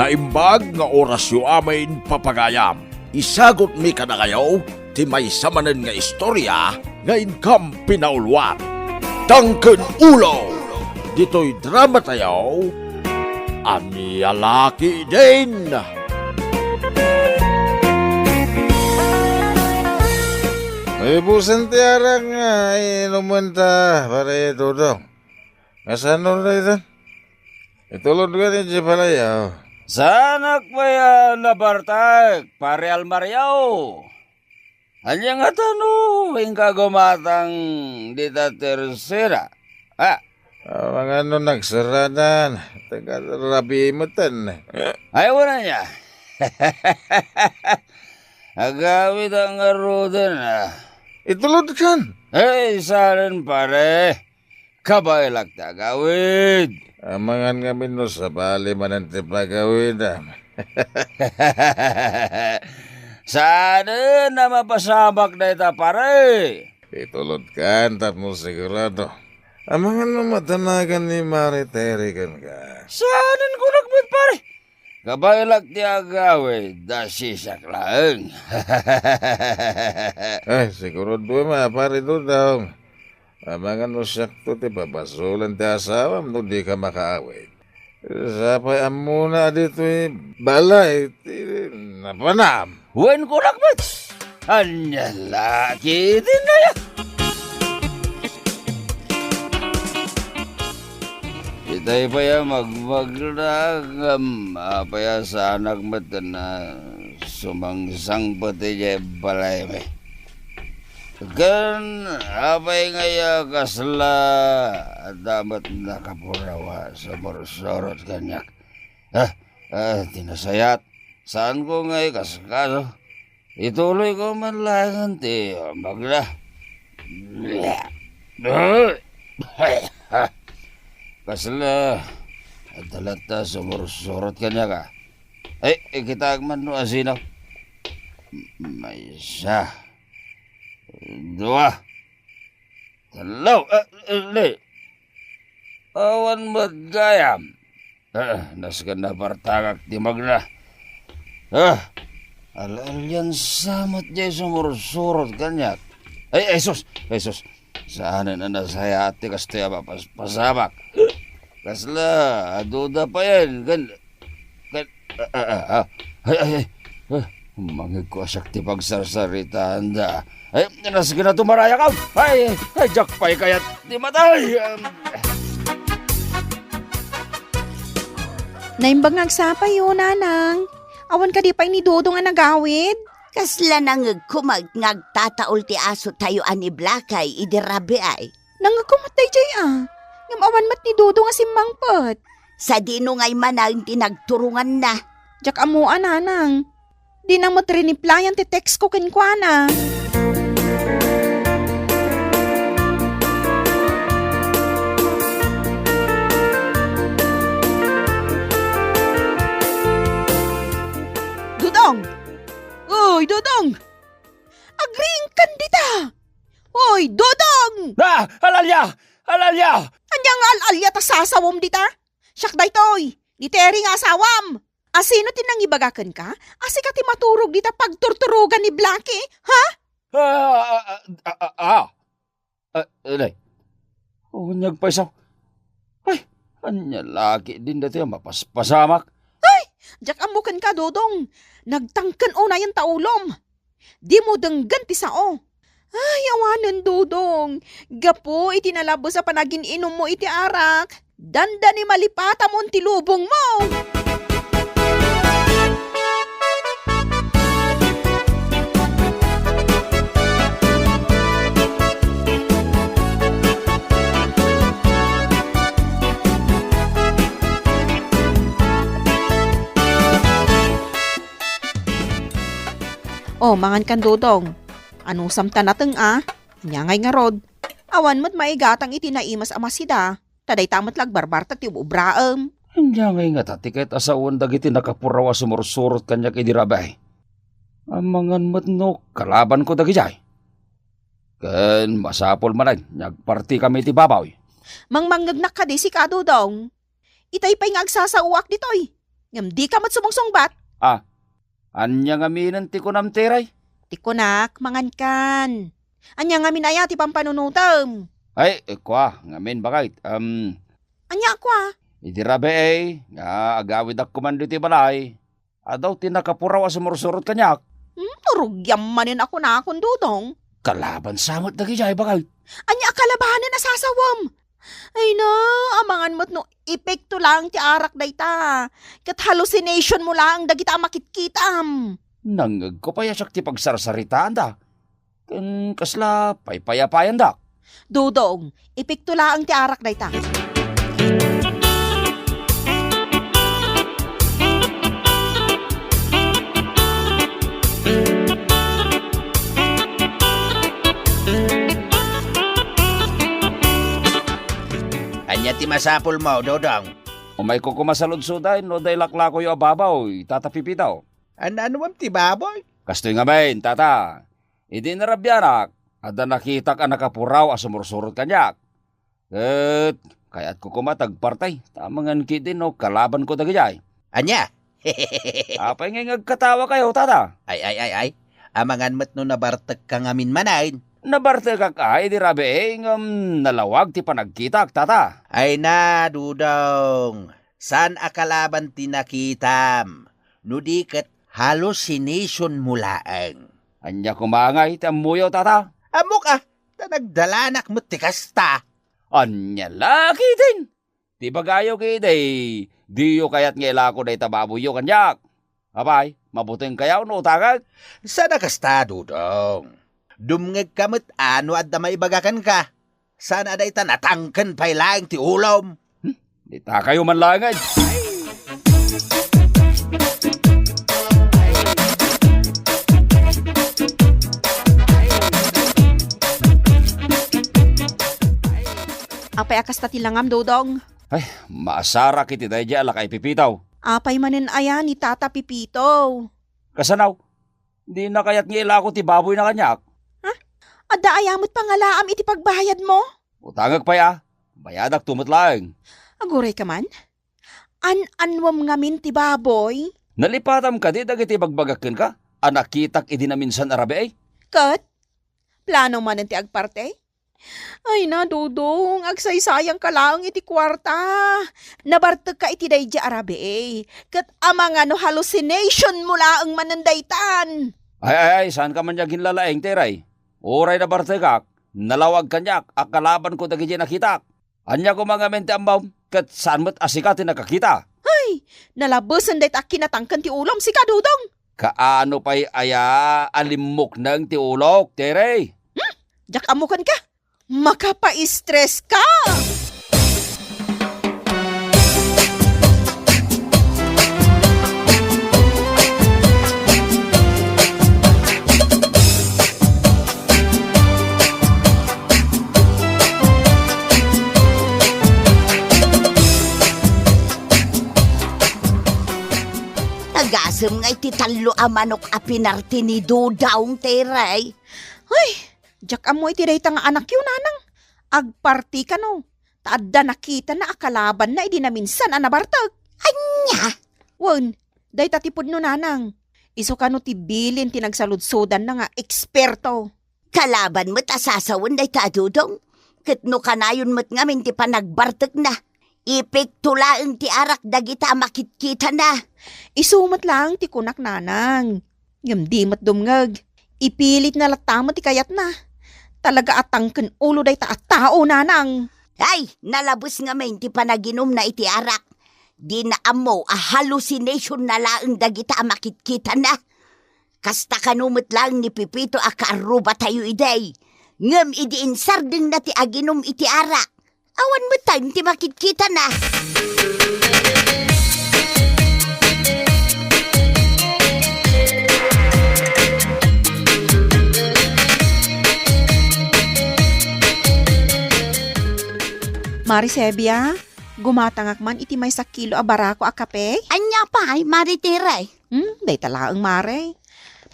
Naimbag nga orasyo amin papagayam. Isagot mi ka na kayo, ti may samanan nga istorya, nga inkam pinaulwan. Tangken ulo! Dito'y drama tayo, Anialaki din! May busan tiara nga, inuman ta, pare Dodong. Ngasanor na ito? Itulod ka ni Jepalayaw. Sanak pa yan nabartag, pare Almariaw. Hanya nga tanong, hingga gumatang dita tersera. Mga nagsaradan, taga-rabi matan. Ayaw na niya. Agawid ang arudan Itulod kan. Saran pare. Kabailak ta agawid. Amangan kami no sa bali manante pagawid. Sana na mapasabak na ita pare. Itulod kan, tapos sigurado. Amangan no matanagan ni Mariteri kan ka. Saan ko nagbit pare? Kabailak ti agawid, dasisak lang. Sigurado pare Dodong. Amangan no sakto ti papasulan ti asawam no di ka makaawid. Sapay amuna dito balay ti napanam. Wen ko nagbit. Anya laki din na yan. Itay pa ya magmagragam, apa ya sa anak mata na sumangsang pati jay balay may. Kan, apa yang ngaya kasla dapat nakapurawa sa morsorot kanyak. Tinasayat, saan ko ngaya kasakaso? Ituloy ko man langan ti, magla. Kasla, adalata sumursurot ka niya ka. Kita agman no asinaw. May isa. Dua. Talaw. Awan magayam. Naskan na partagak di magna. Alalyan samat jay sumursurot ka niya. Sus. Saan na nasaya ati kastoya pasabak. Kasla, aduda pa yan. Mangig ko asyak ti pagsarsarita anda. Nasige na tumaraya ka. Jakpay kayat di matay. Naimbang nagsapay yun, nanang. Awan ka di pa ni Dodong ang nagawid. Kasla nangag kumag ngagtataol ti aso tayo ani Blakay idirabi ay. Nangagkumatay jay Ngam awan mat ni Dodong nga simmangpot. Sa dino ngay manang tinagturungan na. Jak amuan, nanang. Di nang matriniplayan ti text ko kinkwana. Dodong! Uy, Dodong! Agring kandita! Uy, Dodong! Alalya! Anyang alalya ta sasawom dita? Siyak daytoy, di teri nga asawam. Asino tinang ibagakan ka? Asi ka ti maturog dita pagturturugan ni Blackie, ha? Alay. Unyag pa isaw. Anya laki din dati ang mapaspasamak. Jak amukan ka, Dodong. Nagtangkan o na yung taulom. Di mo denggan ti sao. Awanan, Dodong. Gapo, itinalabo sa panagin inom mo iti arak. Danda ni malipata mo ti lubong mo. Mangan kan Dodong. Anong samta nateng Nyangay nga rod. Awan mo't maigatang itinaimas amasida. Taday tamat lagbarbar ti ubraem. Nyangay nga tati kahit asawan dagiti nakapurawa sumursurot kanyak idirabay. Amangan mo't no, kalaban ko dagi jay. Ken masapol manan, nyagparti kami ti babaw. Mangmanggagnak ka di si ka Dodong. Itay pa'y nga agsasauak ditoy. Ngam di ka matsumungsungbat. Anya nga minan ti kunam teray. Ti kunak, mangan kan. Anya nga minaya ti pampanunutam. Ay, kwa, ngamin bakit? Anya kwa. Idirabe nga agawid ak kumando ti balay. Adaw ti nakapuraw sa mursurot kanyak. Rugyam manin ako na akong dudong. Kalaban samot dagi jay bakit? Anya akalabahanan na sasawam. Ay na, amangan mo't no, epekto lang ti arak dayta. Kat hallucination mo lang dagita makitkitam. Nangag ko pa yasak ti pagsarsaritaan da. Kan kasla paypayapayan da. Dudong, epekto lang ti arak dayta. Anya ti masapul mo, Dodong. Umay ko kumasaludsuday no day laklako yung ababaw, itatapipitaw. Ano mam ti baboy? Kastoy nga main, tata. Idi narabyanak, ada nakita ka nakapuraw asumursurot kanyak. Ket, kaya't ko kumatagpartay, tamangan kidin no, kalaban ko dagijay. Anya? Apay nga ngagkatawa kayo, tata. Ay. Amangan mo't no nabartag kang amin manain. Nabarte ka ka, idi rabe nalawag ti panagkitak, tata. Ay na, Dudong. San akalaban tinakitam? Nudiket hallucination mulaang. Anya kumangay, ti amuyaw, tata. Amok tanagdalanak mo't ti kasta. Anya laki din. Ti bagayo kiday, diyo kayat ngela ko day tababuyo kanyak. Abay, mabuting kayaw no utagag. Sana kasta, Dudong. Dumngeg kamot ano at damay bagakan ka. Sana day tanatangkan pa'y laing ti ulom. Di ta kayo manlangan. Apay akas ta tilangam, Dudong. Ay, maasara kiti day di ala kay pipitaw. Apay manin aya ni Tata Pipito. Kasanaw, di na kayat ngela ko ti baboy na kanyak. Adda ayamot pangalaam iti pagbayad mo. Utangag pa ya, bayadak tumutlaeng. Aguray ka man. Anwam ngamin ti baboy. Nalipatam ka di dagiti bagbagakin ka, anakitak idi na minsan arabe ay. Kat, plano man ti agparte? Ay na, Dudong, agsaysayang ka lang iti kwarta. Nabartag ka iti day di arabe eh. Kat amang ano hallucination mo laang manandaytan. Ay, saan ka man yagin lalaeng teray? Oray na bartegak, nalawag kanyak, akalaban ko dagiti nakitak. Anya ko mga mente ambaw, kat saan mo't asikatin nakakita. Ay, nalabasan day ta kinatangkan ti ulam si Kadudong. Kaano pa'y aya alimok ng ti ulok, teray? Jak amukan ka. Makapa-stress ka. Nagasam nga iti talo a manok a pinarti ni Dudong teray. Ay, jak amoy ti day nga anak yun, nanang. Agparti ka no. Taadda nakita na akalaban na idi na minsan anabartag. Anya? Wan, day tatipod no, nanang. Iso ka no ti bilin tinagsaludsodan na nga eksperto. Kalaban mo't asasawan day ta, Dudong. Kitno kanayon mo't ngamin ti panagbartag na. Epekto laeng ti arak dagita makitkita na. Isumat lang ti kunak, nanang. Yamdimat dumngag. Ipilit na latamo ti kayat na. Talaga atangken ulo day ta at tao, nanang. Ay, nalabos ngamin ti panaginom na iti arak. Di na amo a hallucination na laeng dagita makitkita na. Kasta kanumot lang ni Pipito a kaaruba tayo iday. Ngem idi insardeng na ti aginom iti arak. Awan mo time ti makitkita na. Marisebia, gumatangak man iti may sa kilo a barako a kape. Anya pa ay maritiray. Day talaang mare.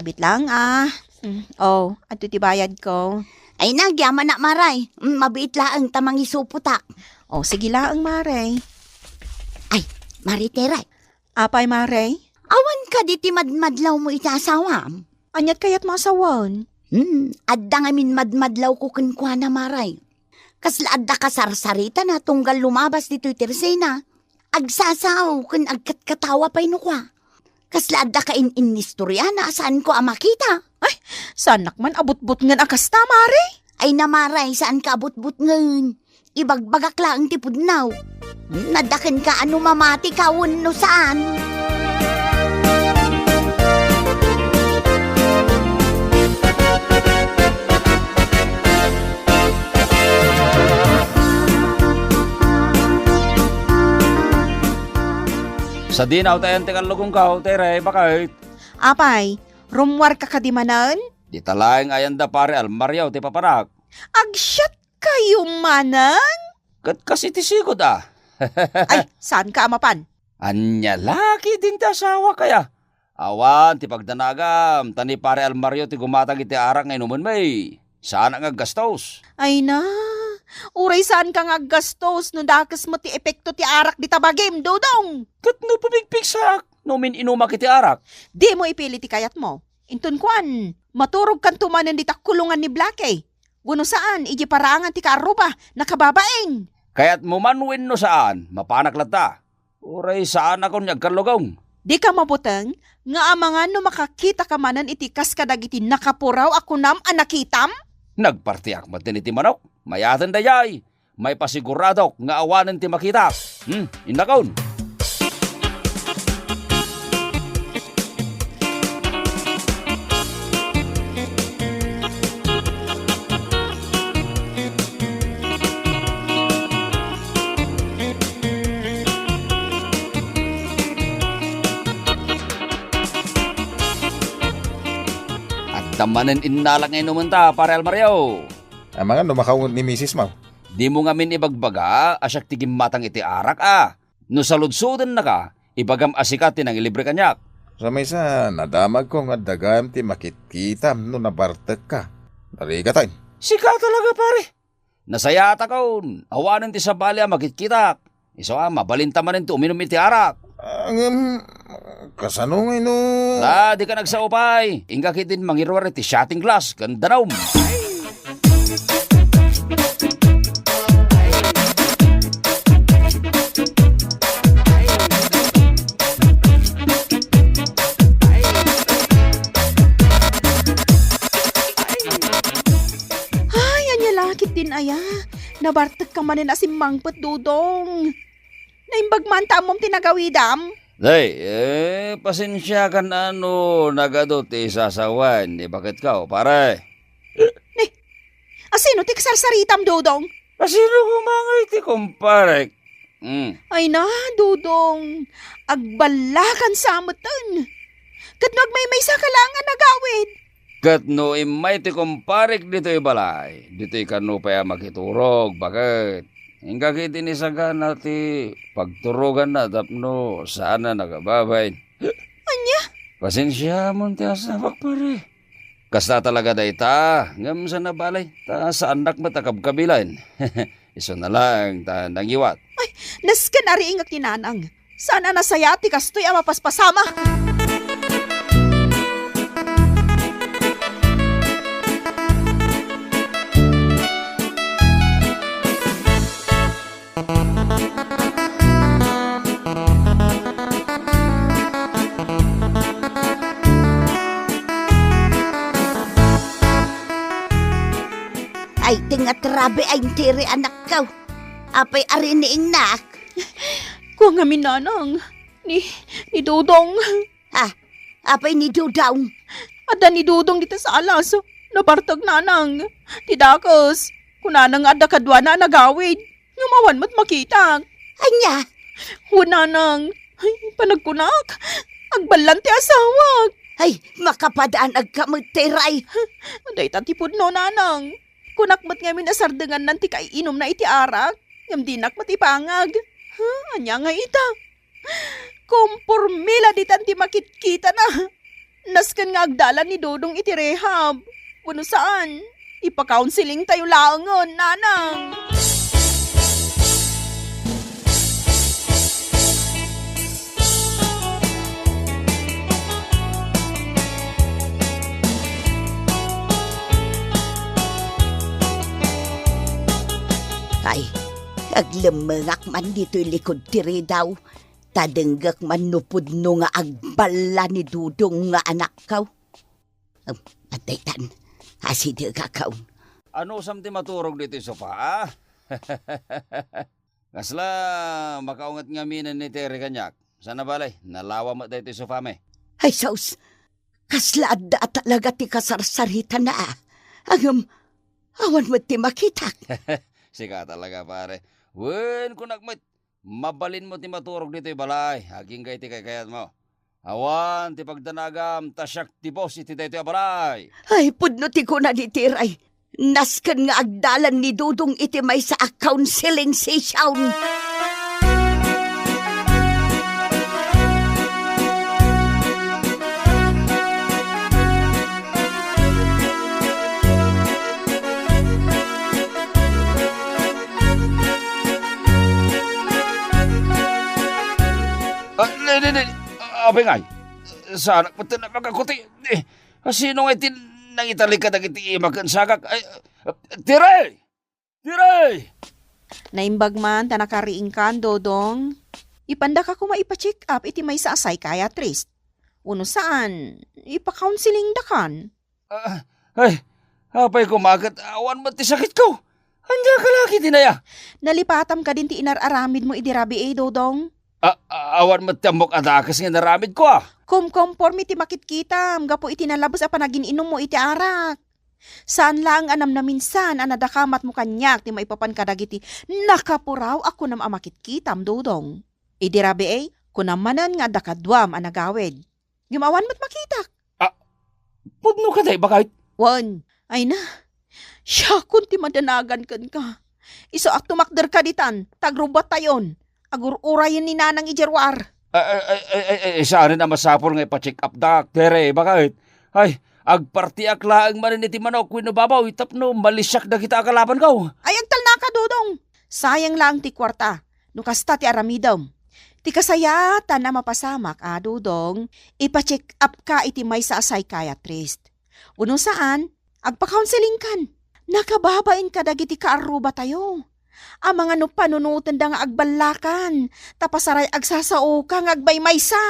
Mabit lang Oh, ato ti bayad ko. Ay nagyaman na maray. Mabit laang tamang isuputak. Oh, sige laang mare. Ay, maritiray. Apay, Mare? Awan ka di ti madmadlaw mo iti asawam. Anyat kayat masawan? Adda ngamin madmadlaw ko kunkwa na maray. Kasla adda ka sarsarita na tunggal lumabas dito iti resena. Agsasaw kun agkatkatawa pa'y nukwa. Kasla adda ka in-istorya na saan ko makita. Sanak man abot-bot ngan akasta, Mare? Ay namaray saan ka abot-but ngun. Ibagbagak lang ti pudnaw. Nadakan ka ano mamati kawon no saan. Sa dinaw tayo tikan lugong ka, tere, bakit? Apay, rumwar ka kadimanan? Di talayang ayanda pare almaryaw ti papanak. Agsyat kayo manan? Kat kasi ti sigod ah. Ay, saan ka amapan? Anya laki din ti asawa kaya. Awan ti pagdanagam, tani pare almaryaw ti gumatag iti arak ngay numan may. Saan ang aggastos? Ay na, uray saan ka nga gastos no dakas mo ti epekto ti arak di tabagim, Dodong? Kat no pabigpigsak, numin inumak iti arak. Di mo ipili ti kayat mo. Intun kuan, maturog kan tumanan di takulungan ni Blake. Guno saan, iji parangan ti karuba, nakababaeng. Kaya't mumanwin no saan, mapanak lata. Uray saan ako niyagkalugong. Di ka mabuteng, nga amangan no makakita ka manan itikas kadag iti nakapuraw ako nam anakitam? Nagpartiak matin iti manok, mayatan dayay. May pasiguradok nga awanan ti makita. Indakaon. Tamanin inalang ngayon naman ta, pare almaryaw. Ang mga numakawon ni Mrs. Mau. Di mo nga min ibagbaga, asyak tigim matang iti arak ah. No saludsudan na ka, ibagam asikat tinang ilibre kanyak. Sa may sa nadamag ko nga dagam ti makitkitam no nabartek ka. Narigatan. Sika talaga pare. Nasayata kaon, awanan ti sabali makitkitak. Iso mabalinta manin ti uminom iti arak. Kasanungay no. Di ka nagsaupay. Inga kitin mangirwar iti shotting glass, gandanaw. Ay, anya lakit din aya. Nabartek ka manin asim mangpet, Dodong. Naimbagman tamom tinagawidam. Pasensya ka na nagadot isasawan. Bakit ka, pare? Asino ti kasarsaritam, Dodong? Pasino kumangay ti kumparek? Ay na, Dodong. Agbalakan sa amatan. Katnog may sa kalangan nagawid. Kat no imay ti kumparek dito balay. Dito ikano pa makiturog. Bakit? Hingga kiti ni sagana ti pagturugan na tapno saan na nagababay. Anya? Pasensya mo ti asawak pare. Kasta talaga da ita, ngam sa nabalay, ta sa anak matakabkabilan. Iso na lang, ta nangiwat. Ay, naskan ari ingak tinanang. Sana nasaya ti kastoy mapaspasama. Ay tingatrabe ay tiri anak ka. Apay ari ni ingnak. Kung nga minanang, ni Dudong. Apay ni Dudong. Ada ni Dudong dito sa alas. Nabartag nanang. Tidakos. Kunanang ada kadwa na nagawid. Ngumawan mo't makita. Anya? Hunanang. Ay, panagkunak. Agbalante asawag. Ay, makapadaan agkamagtiray. Aday tatipod no, nanang. Kunak mo't ngamin asardengan nanti kay inom na iti arak. Yam dinak matipangag. Anya nga ita. Kumpurmila di tanti makitkita na. Naskan nga agdalan ni Dodong iti rehab. Kuno saan? Ipa-counseling tayo laangon, nanang. Ay, aglemengak man dito'y likod tiri daw. Tadenggak man nupudno nga agbala ni Dudong nga anak kaw. Pataytan, aside ka kaw. Ano samti maturog dito yung sofa, ah? Kasla, makaungat nga minan ni Terry kanyak. Sana balay, nalawa mo dito yung sofa me. Ay, saus, kaslaad da talaga ti kasarsarita na ah. Awan mo ti makitak. Sika talaga pare. Wen kung nagmat, mabalin mo ti maturog dito yung balay. Haging kay ti kayat mo. Awan, ti pagdanagam, tasyak ti boss iti dito yung balay. Ay, pudno ti ko na ditiray. Nasken nga agdalan ni Dudong iti may sa counseling session. Abay ngay, sa anak mo na makakuti. Sino nga itin nang italik ka nang iti imagan sagak? Tiray! Tiray! Naimbag man, tanakariing kan, Dodong. Ipanda ka ko maipa-check up, iti may sa psychiatrist. Uno saan? Ipa-counseling da kan. Ay, apay kumagat, awan mo ti sakit ko. Handa ka laki dinaya. Nalipatam ka din ti inararamid mo idirabi Dodong. Awan mo tamok adakas nga naramid ko ah. Conforme ti makitkitam, gapo iti nalabos a panagin inom mo iti arak. Saan lang anam na minsan anadakamat mo kanyak ti maipapan kadagiti nakapuraw ako nam amakitkitam, Dodong. Idirabi kunamanan nga dakadwam anagawid. Gimawan mo't makitak. Pudno ka day bakit? Wan, ay na. Siya kun ti madanagan kan ka. Iso ak tumakder ka ditan, tagrubat tayon. Agur-urayan ni nanang ijerwar. Saan na masapol nga ipa-check up dak, Tere, bakit? Ay, agparti aklaang manin iti manok, winababaw, itapno, malisyak na kita akalaban ko. Ay, agtal na ka, Dodong. Sayang lang ti kwarta, nukasta ti aramidom. Ti kasayatan na mapasamak, Dodong, ipa-check up ka iti may sa psychiatrist. Uno saan, agpa-counseling kan. Nakababain ka dagiti kaaruba tayo. Ang mga panunutan da nga agbalakan, tapasaray agsasao ka nga agbaymaysa.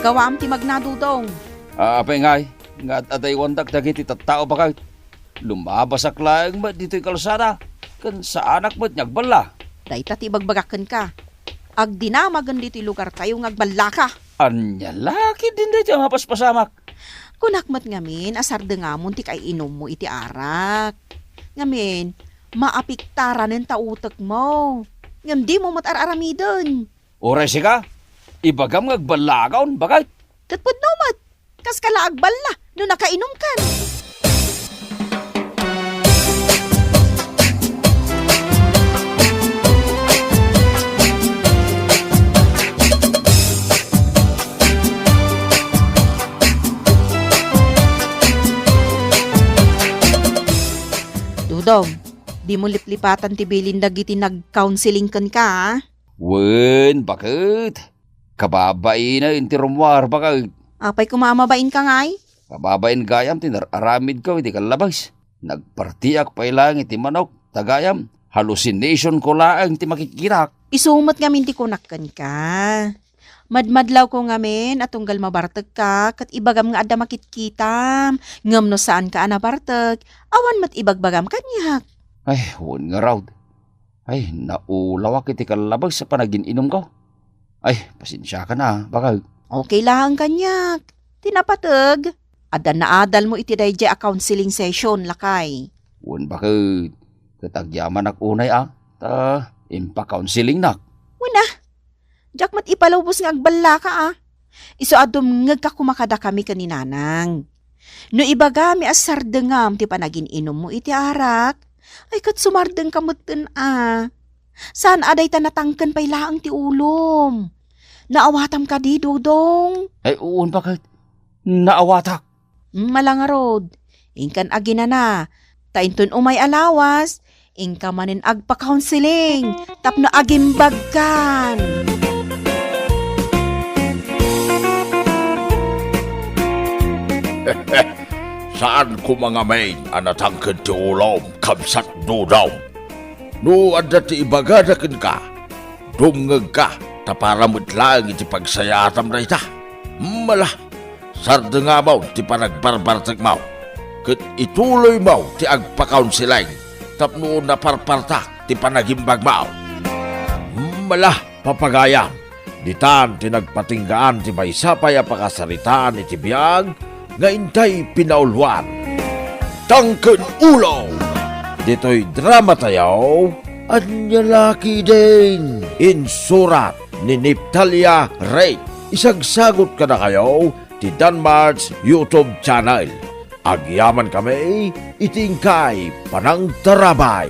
Agawaam ti magnadudong. Apay ngay. Nga aday wandak dagiti tattao bakit? Lumabasak lang ba dito'y kalsada? Kan sa anak mo't nyagbala. Dahita ti bagbagakan ka. Ag dinamagan dito'y lugar tayo ngagbala ka. Anya laki din dito ang hapaspasamak. Kunakmat ngamin, asar nga mo ti kay inom mo iti arak. Ngamin, maapiktaran ng tautak mo. Ngam di mo matar-aramidon. Oray ka? Ibagam ngagbalagaon bakit? Katpud nomat. Kas kalaagbal na, no nakainom kan. Dudong, di mo liplipatan ti bilin dagiti nag-counseling kan ka, ha? Wen, bakit? Kababain na inti rumwar bakit? Apay kumamabain ka ngay? Kababain gayam, tinararamid ko, hindi kalabas. Nagpartiyak pa ilang iti manok, tagayam. Hallucination ko lang ti makikirak. Isumot ngamin ti kunakkan ka. Madmadlaw ko ngamin at tunggal mabartag ka, kat ibagam nga adda makitkitam. Ngam no saan ka anabartag, awan mat ibagbagam kanyak. Ay, huwag nga raw. Ay, naulawak iti kalabas sa panagin-inom ko. Ay, pasensya ka na, bakal. Okay lang kanyak. Tinapatag. Ada na adal mo iti dayjay a counseling session, lakay. Huwag bakit. Katagyaman ak unay impa-counseling nak. Wala. Diyak mat ipalubos nga agbala ka Iso adum ngag ka kumakada kami kaninanang. No ibagami as sardengam ti panagin inom mo iti arak. Ay kat sumardeng kamutin Saan aday ta natangken pay laang ti ulom. Naawatam ka di, Dudong. Ay, uun bakit? Naawatak. Malangarod. Ingkan agina na. Taintun umay alawas. Ingka manin agpa-counseling. Tapno agimbagkan. Saan ko mga main anatangkad ti ulom kamsat dudong. No adda ti ibagadakin ka, dumngag ka, taparamot lang iti pagsayatam na ita. Malah, sarda nga maw ti panagbarbartag maw. Kat ituloy maw ti agpa-counseling, tapno naparparta ti panagimbag maw. Malah, papagayam, ditan ti nagpatinggaan ti maysapay a pakasaritaan iti biyag, nga intay pinauluan. Tangken Ulo! Dito'y drama tayo, anya laki din. Insurat ni Niptalia Ray. Isagsagot ka na kayo ti Danmar's YouTube channel. Agyaman kami, itingkay panang tarabay.